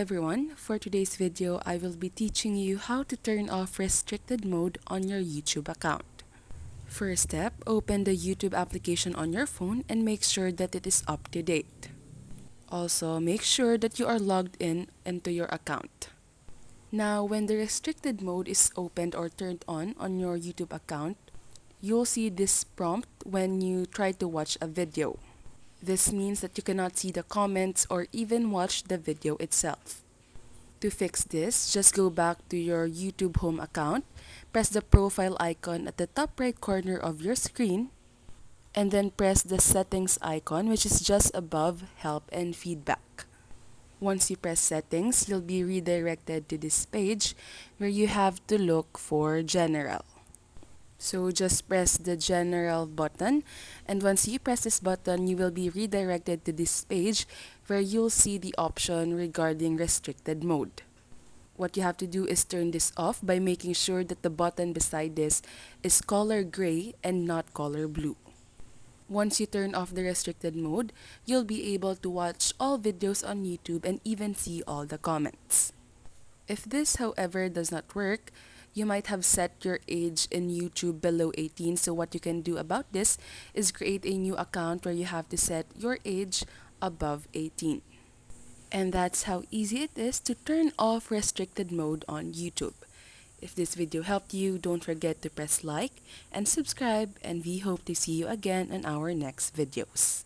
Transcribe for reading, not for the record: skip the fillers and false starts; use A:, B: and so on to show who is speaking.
A: everyone, for today's video I will be teaching you how to turn off restricted mode on your YouTube account. First step, open the YouTube application on your phone and make sure that it is up to date. Also, make sure that you are logged in into your account. Now, when the restricted mode is opened or turned on your YouTube account, you'll see this prompt when you try to watch a video. This means that you cannot see the comments or even watch the video itself. To fix this, just go back to your YouTube home account, press the profile icon at the top right corner of your screen, and then press the settings icon which is just above help and feedback. Once you press settings, you'll be redirected to this page where you have to look for general. So just press the general button, and once you press this button, you will be redirected to this page where you'll see the option regarding restricted mode. What you have to do is turn this off by making sure that the button beside this is color gray and not color blue. Once you turn off the restricted mode, you'll be able to watch all videos on YouTube and even see all the comments. If this, however, does not work, you might have set your age in YouTube below 18, so what you can do about this is create a new account where you have to set your age above 18. And that's how easy it is to turn off restricted mode on YouTube. If this video helped you, don't forget to press like and subscribe, and we hope to see you again in our next videos.